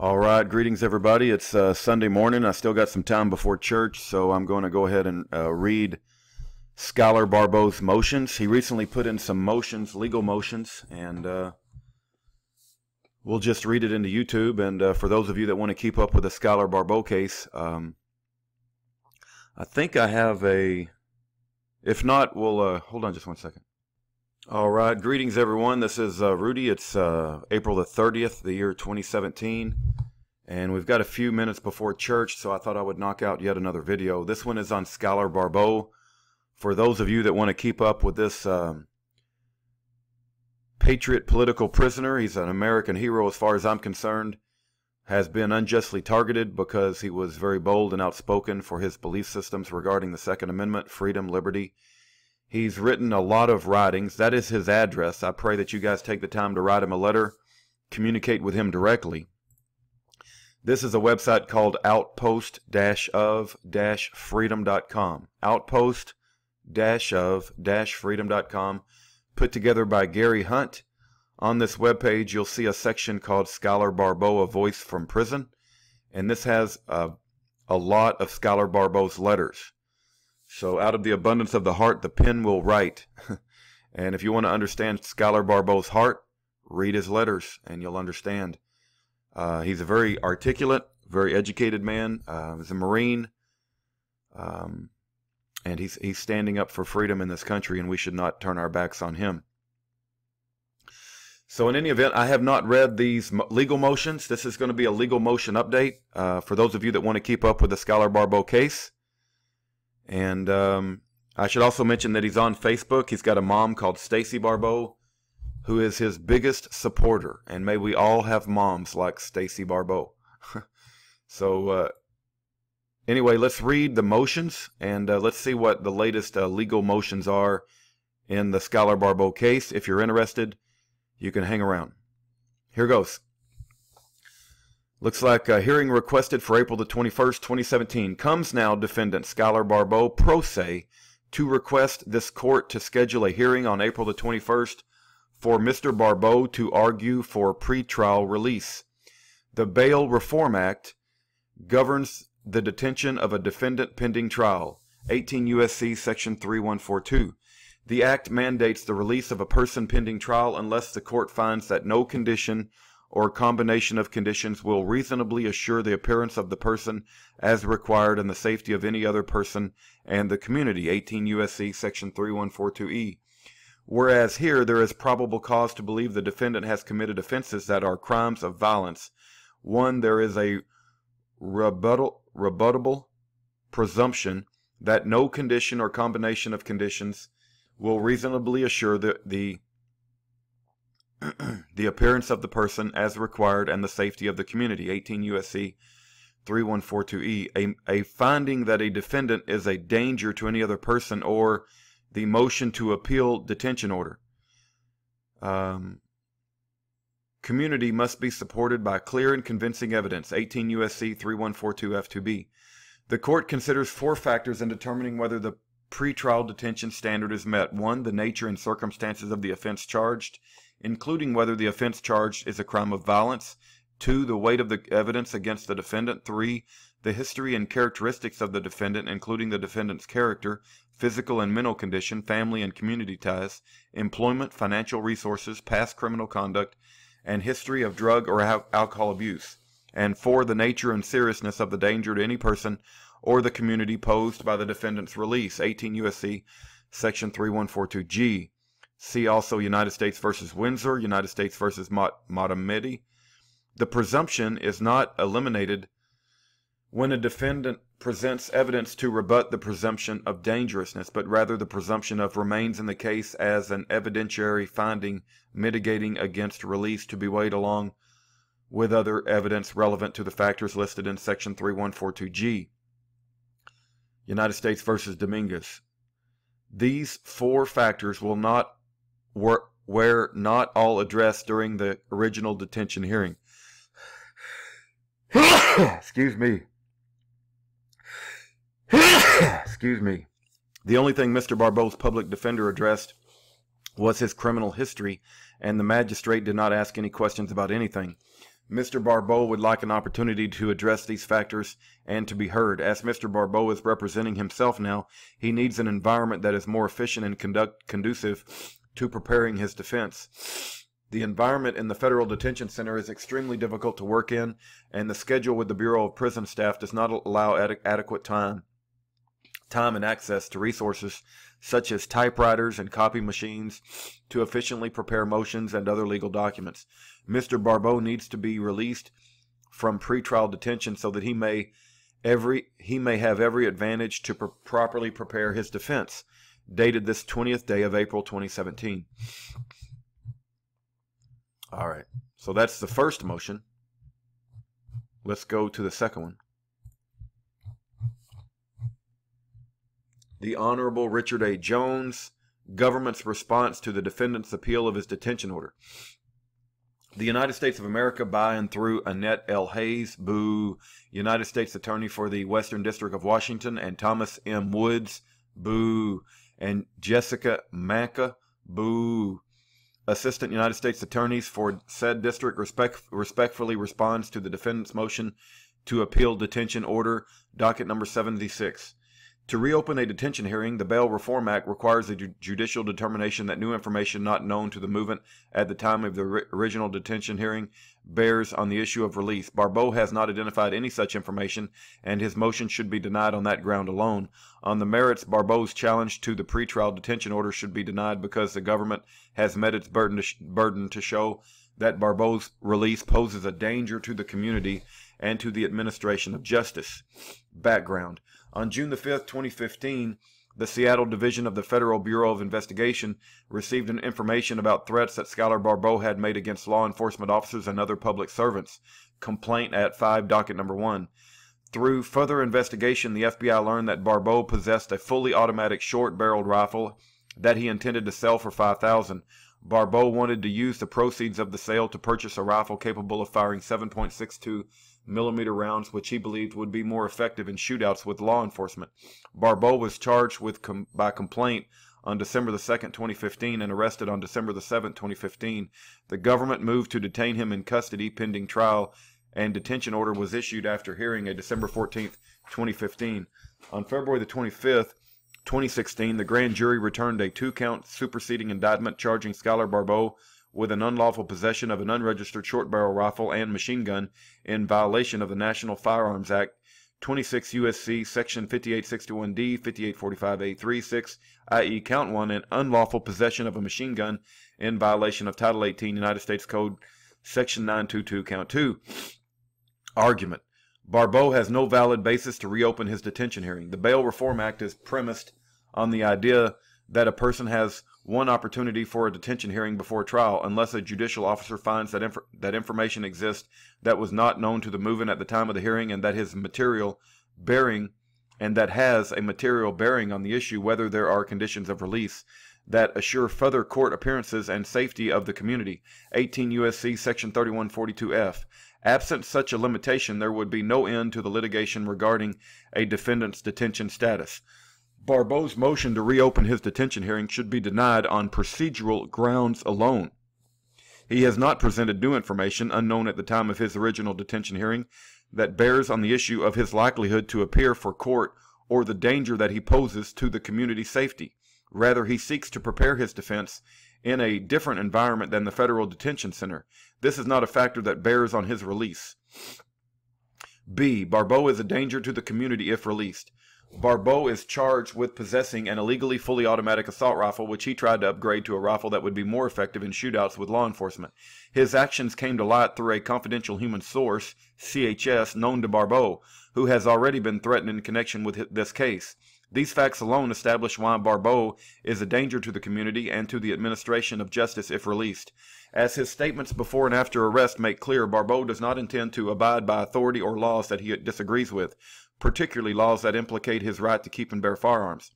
All right, greetings everybody. It's Sunday morning. I still got some time before church, so I'm going to go ahead and read Schuyler Barbeau's motions. He recently put in some motions, legal motions, and we'll just read it into YouTube. And for those of you that want to keep up with the Schuyler Barbeau case, I think I have a, if not, we'll, hold on just one second. All right, greetings everyone. This is Rudy. It's April the 30th, the year 2017, and we've got a few minutes before church, so I thought I would knock out yet another video. This one is on Schuyler Barbeau. For those of you that want to keep up with this Patriot political prisoner, he's an American hero as far as I'm concerned, has been unjustly targeted because he was very bold and outspoken for his belief systems regarding the Second Amendment, freedom, liberty. He's written a lot of writings. That is his address. I pray that you guys take the time to write him a letter, communicate with him directly. This is a website called outpost-of-freedom.com. Outpost-of-freedom.com, put together by Gary Hunt. On this webpage, you'll see a section called Schuyler Barbeau, A Voice from Prison. And this has a lot of Schuyler Barbeau's letters. So out of the abundance of the heart, the pen will write. And if you want to understand Schuyler Barbeau's heart, read his letters and you'll understand. He's a very articulate, very educated man. He's a Marine. And he's standing up for freedom in this country, and we should not turn our backs on him. So in any event, I have not read these legal motions. This is going to be a legal motion update for those of you that want to keep up with the Schuyler Barbeau case. And I should also mention that he's on Facebook. He's got a mom called Stacy Barbeau, who is his biggest supporter. And may we all have moms like Stacy Barbeau. So anyway, let's read the motions, and let's see what the latest legal motions are in the Schuyler Barbeau case. If you're interested, you can hang around. Here goes. Looks like a hearing requested for April the 21st, 2017. Comes now defendant Schuyler Barbeau, pro se, to request this court to schedule a hearing on April the 21st for Mr. Barbeau to argue for pretrial release. The Bail Reform Act governs the detention of a defendant pending trial, 18 U.S.C. Section 3142. The act mandates the release of a person pending trial unless the court finds that no condition or combination of conditions will reasonably assure the appearance of the person as required and the safety of any other person and the community, 18 U.S.C. Section 3142E. Whereas here there is probable cause to believe the defendant has committed offenses that are crimes of violence. One, there is a rebuttable presumption that no condition or combination of conditions will reasonably assure the appearance of the person as required and the safety of the community, 18 U.S.C. 3142E. A finding that a defendant is a danger to any other person, or the motion to appeal detention order. Community must be supported by clear and convincing evidence, 18 U.S.C. 3142 F2B. The court considers four factors in determining whether the pretrial detention standard is met. 1, the nature and circumstances of the offense charged, including whether the offense charged is a crime of violence. 2, the weight of the evidence against the defendant. 3, the history and characteristics of the defendant, including the defendant's character, physical and mental condition, family and community ties, employment, financial resources, past criminal conduct, and history of drug or alcohol abuse. And 4, the nature and seriousness of the danger to any person or the community posed by the defendant's release, 18 U.S.C. Section 3142G. See also United States v. Windsor, United States v. Motamedi. The presumption is not eliminated when a defendant presents evidence to rebut the presumption of dangerousness, but rather the presumption of remains in the case as an evidentiary finding mitigating against release to be weighed along with other evidence relevant to the factors listed in Section 3142G. United States v. Dominguez. These four factors were not all addressed during the original detention hearing. Excuse me. Excuse me. The only thing Mr. Barbeau's public defender addressed was his criminal history, and the magistrate did not ask any questions about anything. Mr. Barbeau would like an opportunity to address these factors and to be heard. As Mr. Barbeau is representing himself now, he needs an environment that is more efficient and conducive to preparing his defense. The environment in the Federal Detention Center is extremely difficult to work in, and the schedule with the Bureau of Prison Staff does not allow adequate time and access to resources such as typewriters and copy machines to efficiently prepare motions and other legal documents. Mr. Barbeau needs to be released from pretrial detention so that he may have every advantage to properly prepare his defense. Dated this 20th day of April 2017. All right, so that's the first motion. Let's go to the second one. The Honorable Richard A. Jones, government's response to the defendant's appeal of his detention order. The United States of America by and through Annette L. Hayes, boo, United States Attorney for the Western District of Washington, and Thomas M. Woods, boo, and Jessica Manca, boo, Assistant United States Attorneys for said district, respectfully responds to the defendant's motion to appeal detention order, docket number 76. To reopen a detention hearing, the Bail Reform Act requires a judicial determination that new information not known to the movement at the time of the original detention hearing bears on the issue of release. Barbeau has not identified any such information, and his motion should be denied on that ground alone. On the merits, Barbeau's challenge to the pretrial detention order should be denied because the government has met its burden to show that Barbeau's release poses a danger to the community and to the administration of justice. Background. On June the 5th, 2015, the Seattle Division of the Federal Bureau of Investigation received an information about threats that Schuyler Barbeau had made against law enforcement officers and other public servants. Complaint at 5, docket number 1. Through further investigation, the FBI learned that Barbeau possessed a fully automatic short-barreled rifle that he intended to sell for $5,000. Barbeau wanted to use the proceeds of the sale to purchase a rifle capable of firing 7.62 millimeter rounds, which he believed would be more effective in shootouts with law enforcement. Barbeau was charged by complaint on December the 2nd, 2015, and arrested on December the 7th, 2015. The government moved to detain him in custody pending trial, and detention order was issued after hearing a December 14th, 2015. On February the 25th, 2016, the grand jury returned a 2-count superseding indictment charging Schuyler Barbeau with an unlawful possession of an unregistered short-barrel rifle and machine gun in violation of the National Firearms Act, 26 U.S.C. Section 5861D, 5845A36, i.e. Count 1, and unlawful possession of a machine gun in violation of Title 18 United States Code, Section 922, Count 2. Argument. Barbeau has no valid basis to reopen his detention hearing. The Bail Reform Act is premised on the idea that a person has one opportunity for a detention hearing before trial unless a judicial officer finds that information exists that was not known to the movement at the time of the hearing and that has a material bearing on the issue whether there are conditions of release that assure further court appearances and safety of the community. 18 U.S.C. Section 3142F. Absent such a limitation, there would be no end to the litigation regarding a defendant's detention status. Barbeau's motion to reopen his detention hearing should be denied on procedural grounds alone. He has not presented new information unknown at the time of his original detention hearing that bears on the issue of his likelihood to appear for court or the danger that he poses to the community's safety. Rather, he seeks to prepare his defense in a different environment than the Federal Detention Center. This is not a factor that bears on his release. B. Barbeau is a danger to the community if released. Barbeau is charged with possessing an illegally fully automatic assault rifle, which he tried to upgrade to a rifle that would be more effective in shootouts with law enforcement. His actions came to light through a confidential human source, CHS, known to Barbeau, who has already been threatened in connection with this case. These facts alone establish why Barbeau is a danger to the community and to the administration of justice if released. As his statements before and after arrest make clear, Barbeau does not intend to abide by authority or laws that he disagrees with, particularly laws that implicate his right to keep and bear firearms.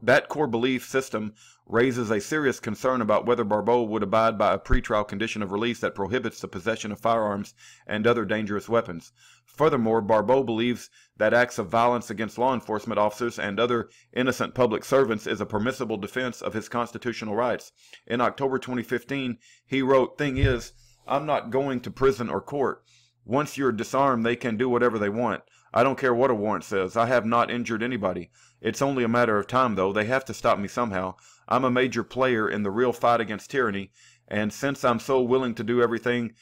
That core belief system raises a serious concern about whether Barbeau would abide by a pretrial condition of release that prohibits the possession of firearms and other dangerous weapons. Furthermore, Barbeau believes that acts of violence against law enforcement officers and other innocent public servants is a permissible defense of his constitutional rights. In October 2015, he wrote, "Thing is, I'm not going to prison or court. Once you're disarmed, they can do whatever they want. I don't care what a warrant says. I have not injured anybody. It's only a matter of time, though. They have to stop me somehow. I'm a major player in the real fight against tyranny, and since I'm so willing to do everything,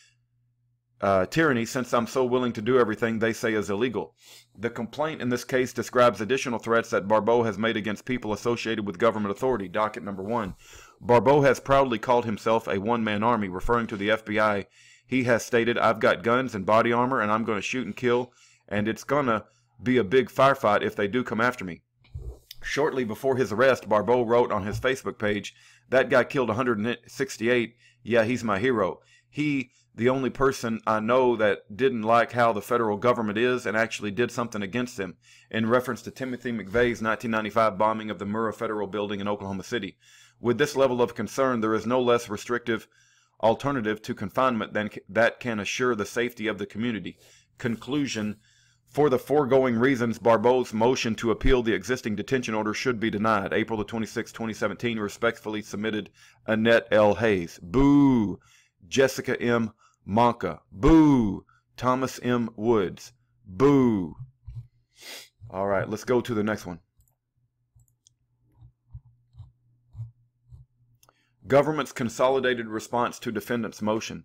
since I'm so willing to do everything they say is illegal. The complaint in this case describes additional threats that Barbeau has made against people associated with government authority. Docket number 1. Barbeau has proudly called himself a one-man army, referring to the FBI. He has stated, "I've got guns and body armor, and I'm going to shoot and kill, and it's going to be a big firefight if they do come after me." Shortly before his arrest, Barbeau wrote on his Facebook page, "That guy killed 168. Yeah, he's my hero. He, the only person I know that didn't like how the federal government is and actually did something against them," in reference to Timothy McVeigh's 1995 bombing of the Murrah Federal Building in Oklahoma City. With this level of concern, there is no less restrictive alternative to confinement than that can assure the safety of the community. Conclusion: for the foregoing reasons, Barbeau's motion to appeal the existing detention order should be denied. April 26, 2017, respectfully submitted, Annette L. Hayes. Boo! Jessica M. Monka. Boo! Thomas M. Woods. Boo! All right, let's go to the next one. Government's consolidated response to defendant's motion.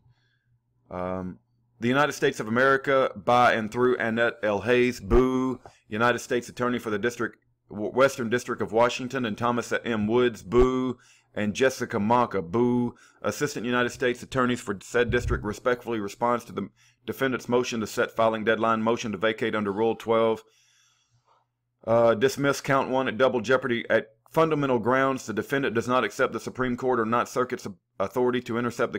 The United States of America, by and through Annette L. Hayes, boo. United States Attorney for the Western District of Washington, and Thomas M. Woods, boo. And Jessica Monka, boo. Assistant United States Attorneys for said district respectfully responds to the defendant's motion to set filing deadline, motion to vacate under Rule 12. Dismiss count 1 at double jeopardy. At fundamental grounds, the defendant does not accept the Supreme Court or Ninth Circuit's authority to interpret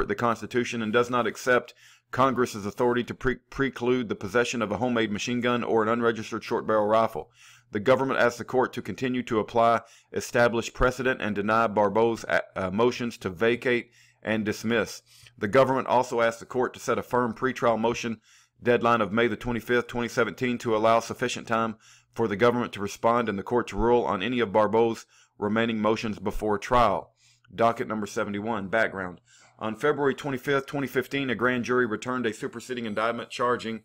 the Constitution, and does not accept Congress's authority to preclude the possession of a homemade machine gun or an unregistered short barrel rifle. The government asks the court to continue to apply established precedent and deny Barbeau's motions to vacate and dismiss. The government also asks the court to set a firm pretrial motion deadline of May the 25th, 2017 to allow sufficient time for the government to respond and the court to rule on any of Barbeau's remaining motions before trial. Docket number 71. Background. On February 25th, 2015, a grand jury returned a superseding indictment charging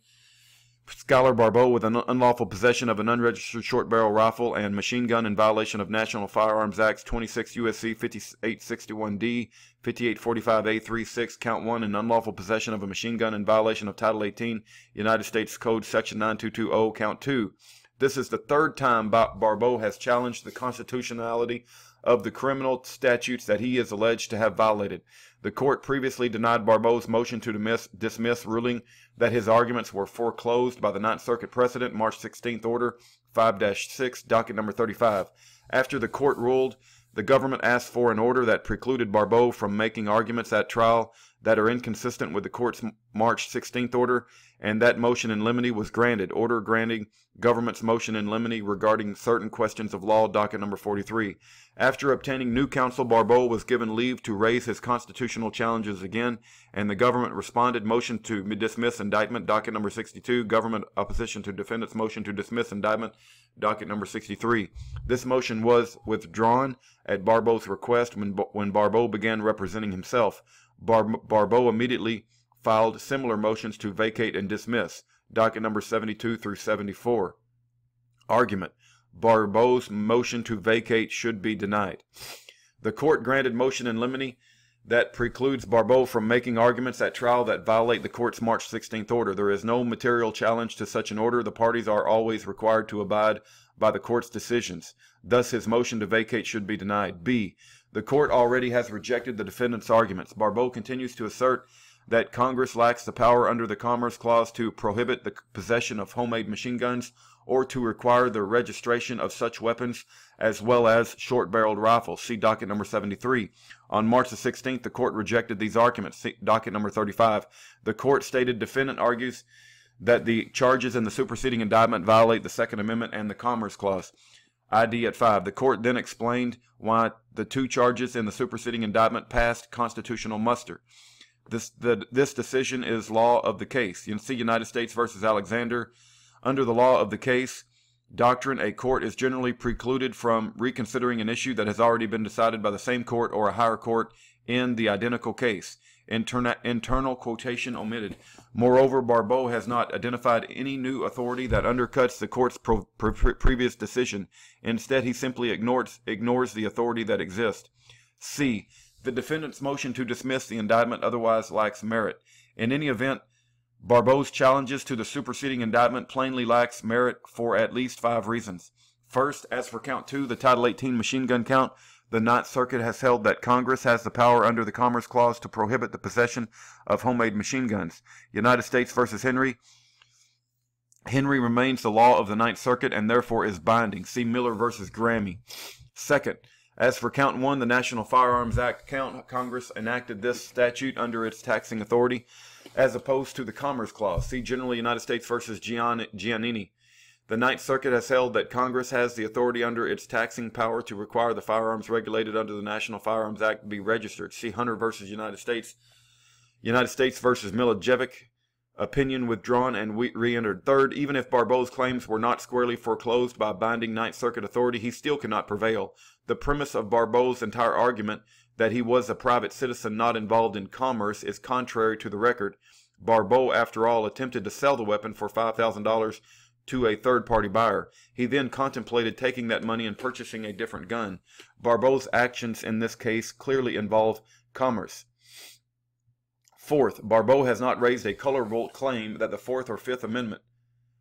Schuyler Barbeau with an unlawful possession of an unregistered short barrel rifle and machine gun in violation of National Firearms Acts 26 U.S.C. 5861D, 5845A36, Count 1, and unlawful possession of a machine gun in violation of Title 18, United States Code Section 9220, Count 2. This is the third time Barbeau has challenged the constitutionality of the criminal statutes that he is alleged to have violated. The court previously denied Barbeau's motion to dismiss, ruling that his arguments were foreclosed by the Ninth Circuit precedent, March 16th Order 5-6, docket number 35. After the court ruled, the government asked for an order that precluded Barbeau from making arguments at trial that are inconsistent with the court's March 16th order, and that motion in limine was granted. Order granting government's motion in limine regarding certain questions of law, docket number 43. After obtaining new counsel, Barbeau was given leave to raise his constitutional challenges again, and the government responded. Motion to dismiss indictment, docket number 62. Government opposition to defendant's motion to dismiss indictment, docket number 63. This motion was withdrawn at Barbeau's request when Barbeau began representing himself. Barbeau immediately filed similar motions to vacate and dismiss, docket number 72 through 74. Argument. Barbeau's motion to vacate should be denied. The court granted motion in limine that precludes Barbeau from making arguments at trial that violate the court's March 16th order. There is no material challenge to such an order. The parties are always required to abide by the court's decisions. Thus, his motion to vacate should be denied. B. The court already has rejected the defendant's arguments. Barbeau continues to assert that Congress lacks the power under the Commerce Clause to prohibit the possession of homemade machine guns or to require the registration of such weapons as well as short-barreled rifles. See docket number 73. On March the 16th, the court rejected these arguments. See docket number 35. The court stated defendant argues that the charges in the superseding indictment violate the Second Amendment and the Commerce Clause. ID at 5. The court then explained why the two charges in the superseding indictment passed constitutional muster. This decision is law of the case. You can see United States versus Alexander. Under the law of the case doctrine, a court is generally precluded from reconsidering an issue that has already been decided by the same court or a higher court in the identical case. Internal quotation omitted. Moreover, Barbeau has not identified any new authority that undercuts the court's previous decision. Instead, he simply ignores the authority that exists. C. The defendant's motion to dismiss the indictment otherwise lacks merit. In any event, Barbeau's challenges to the superseding indictment plainly lacks merit for at least 5 reasons. First, as for count 2, the Title 18 machine gun count, the Ninth Circuit has held that Congress has the power under the Commerce Clause to prohibit the possession of homemade machine guns. United States v. Henry. Henry remains the law of the Ninth Circuit and therefore is binding. See Miller v. Grammy. Second, as for count 1, the National Firearms Act count, Congress enacted this statute under its taxing authority as opposed to the Commerce Clause. See generally United States v. Giannini. The Ninth Circuit has held that Congress has the authority under its taxing power to require the firearms regulated under the National Firearms Act to be registered. See Hunter v. United States. United States v. Milojevic. Opinion withdrawn and re-entered. Third, even if Barbeau's claims were not squarely foreclosed by binding Ninth Circuit authority, he still cannot prevail. The premise of Barbeau's entire argument that he was a private citizen not involved in commerce is contrary to the record. Barbeau, after all, attempted to sell the weapon for $5,000 to a third-party buyer. He then contemplated taking that money and purchasing a different gun. Barbeau's actions in this case clearly involve commerce. Fourth, Barbeau has not raised a colorable claim that the Fourth or Fifth Amendment.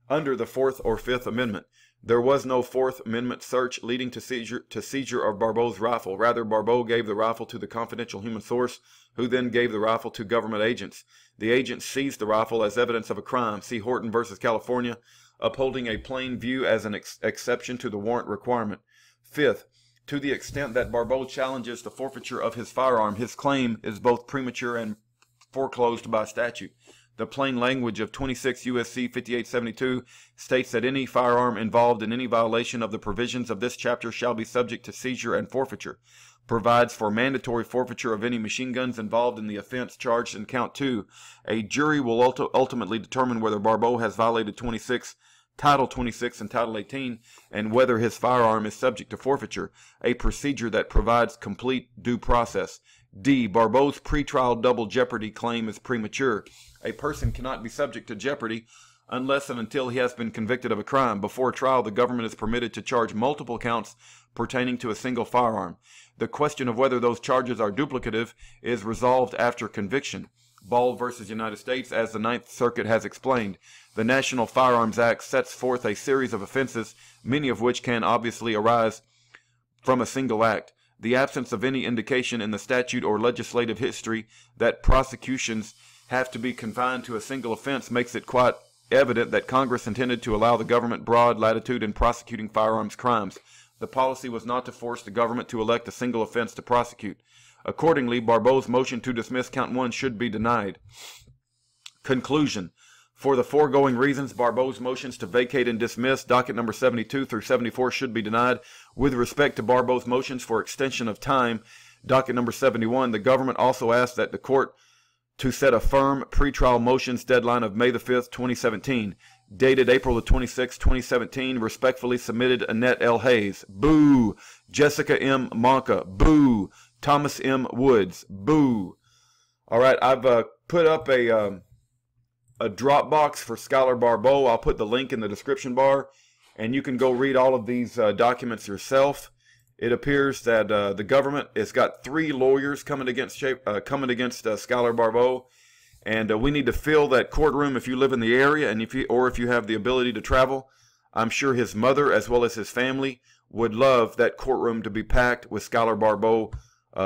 Under the Fourth or Fifth Amendment, there was no Fourth Amendment search leading to seizure of Barbeau's rifle. Rather, Barbeau gave the rifle to the confidential human source, who then gave the rifle to government agents. The agents seized the rifle as evidence of a crime. See Horton v. California, upholding a plain view as an exception to the warrant requirement. Fifth, to the extent that Barbeau challenges the forfeiture of his firearm, his claim is both premature and foreclosed by statute. The plain language of 26 U.S.C. 5872 states that any firearm involved in any violation of the provisions of this chapter shall be subject to seizure and forfeiture. Provides for mandatory forfeiture of any machine guns involved in the offense charged in count 2. A jury will ultimately determine whether Barbeau has violated Title 26 and Title 18 and whether his firearm is subject to forfeiture, a procedure that provides complete due process. D. Barbeau's pretrial double jeopardy claim is premature. A person cannot be subject to jeopardy unless and until he has been convicted of a crime. Before trial, the government is permitted to charge multiple counts pertaining to a single firearm. The question of whether those charges are duplicative is resolved after conviction. Ball v. United States, as the Ninth Circuit has explained, the National Firearms Act sets forth a series of offenses, many of which can obviously arise from a single act. The absence of any indication in the statute or legislative history that prosecutions have to be confined to a single offense makes it quite evident that Congress intended to allow the government broad latitude in prosecuting firearms crimes. The policy was not to force the government to elect a single offense to prosecute. Accordingly, Barbeau's motion to dismiss count 1 should be denied. Conclusion. For the foregoing reasons, Barbeau's motions to vacate and dismiss docket number 72 through 74 should be denied. With respect to Barbeau's motions for extension of time, docket number 71, the government also asked that the court to set a firm pretrial motions deadline of May the 5th, 2017. Dated April the 26th, 2017, respectfully submitted Annette L. Hayes. Boo. Jessica M. Monka. Boo. Thomas M. Woods. Boo. All right, I've put up a Dropbox for Schuyler Barbeau. I'll put the link in the description bar, and you can go read all of these documents yourself. It appears that the government has got 3 lawyers coming against Schuyler Barbeau, and we need to fill that courtroom if you live in the area, and if you have the ability to travel. I'm sure his mother, as well as his family, would love that courtroom to be packed with Schuyler Barbeau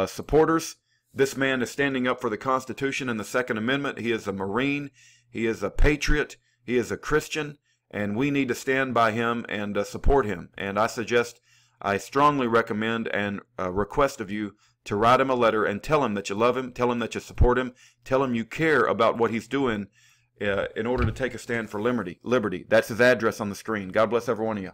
supporters. This man is standing up for the Constitution and the Second Amendment. He is a Marine. He is a patriot. He is a Christian, and we need to stand by him and support him. And I strongly recommend and request of you to write him a letter and tell him that you love him, tell him that you support him, tell him you care about what he's doing in order to take a stand for liberty. That's his address on the screen. God bless every one of you.